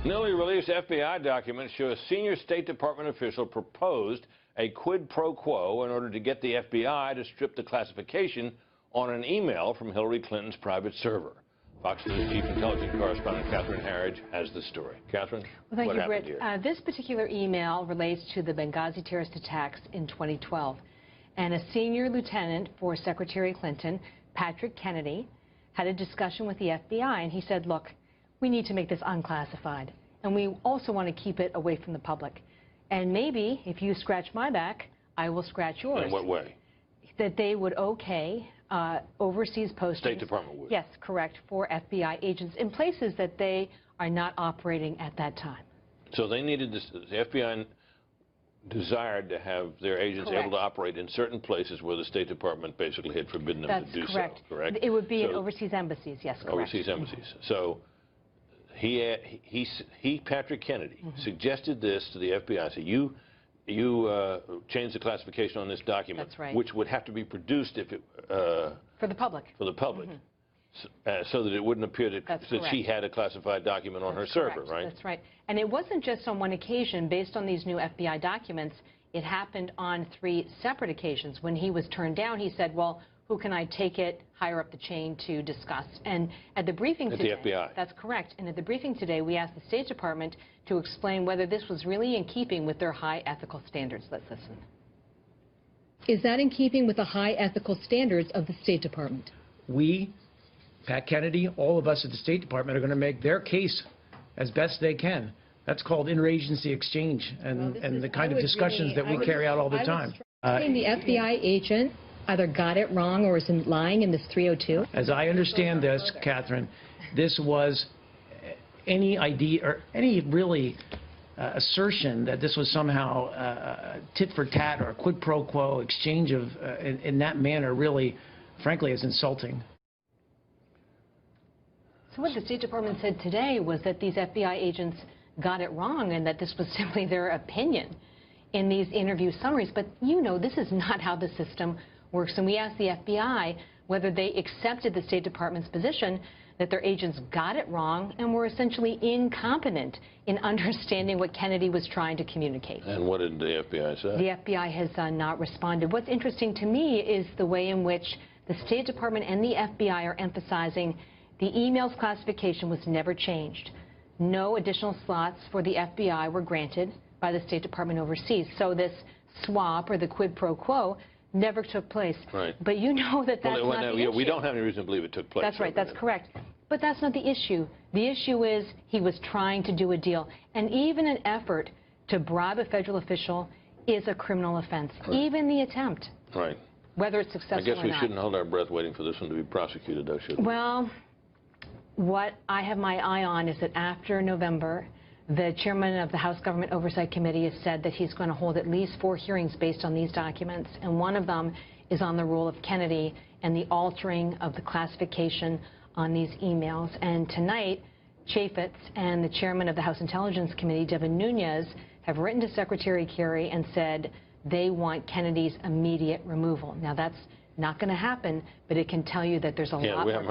Newly released FBI documents show a senior State Department official proposed a quid pro quo in order to get the FBI to strip the classification on an email from Hillary Clinton's private server. Fox News Chief Intelligence Correspondent Catherine Harridge has the story. Catherine, well, thank what you, happened Britt. here? This particular email relates to the Benghazi terrorist attacks in 2012. And a senior lieutenant for Secretary Clinton, Patrick Kennedy, had a discussion with the FBI, and he said, look, we need to make this unclassified, and we also want to keep it away from the public. And maybe, if you scratch my back, I will scratch yours. In what way? That they would okay overseas postings. State Department would. Yes, correct, for FBI agents in places that they are not operating at that time. So they needed this, the FBI desired to have their agents Correct. able to operate in certain places where the State Department basically had forbidden them to do correct. so, correct? It would be in overseas embassies, yes, correct. Overseas embassies. So he Patrick Kennedy, suggested this to the FBI. So you changed the classification on this document, That's right. which would have to be produced if it for the public. For the public, so that it wouldn't appear that she had a classified document on her server, right? That's right. And it wasn't just on one occasion. Based on these new FBI documents, it happened on 3 separate occasions. When he was turned down, he said, well, who can I take it higher up the chain to discuss? And at the briefing today, the FBI. That's correct. And at the briefing today, we asked the State Department to explain whether this was really in keeping with their high ethical standards. Let's listen. Is that in keeping with the high ethical standards of the State Department? We, Pat Kennedy, all of us at the State Department are going to make their case as best they can. That's called interagency exchange and the kind of discussions that we carry out all the time. The FBI agent either got it wrong or is lying in this 302? As I understand this, Catherine, this was any idea or any really assertion that this was somehow tit for tat or a quid pro quo exchange of in that manner really, frankly, is insulting. So what the State Department said today was that these FBI agents got it wrong and that this was simply their opinion in these interview summaries. But you know, this is not how the system works. And we asked the FBI whether they accepted the State Department's position that their agents got it wrong and were essentially incompetent in understanding what Kennedy was trying to communicate. And what did the FBI say? The FBI has not responded. What's interesting to me is the way in which the State Department and the FBI are emphasizing the email's classification was never changed. No additional slots for the FBI were granted by the State Department overseas. So this swap or the quid pro quo never took place. Right. But you know that that's not the issue. We don't have any reason to believe it took place. That's right. That's correct. But that's not the issue. The issue is he was trying to do a deal. And even an effort to bribe a federal official is a criminal offense. Right. Even the attempt. Right. Whether it's successful or not. I guess we shouldn't hold our breath waiting for this one to be prosecuted, though, should we? Well, what I have my eye on is that after November, the chairman of the House Government Oversight Committee has said that he's going to hold at least 4 hearings based on these documents, and one of them is on the role of Kennedy and the altering of the classification on these emails. And tonight, Chaffetz and the chairman of the House Intelligence Committee, Devin Nunes, have written to Secretary Kerry and said they want Kennedy's immediate removal. Now, that's not going to happen, but it can tell you that there's a lot more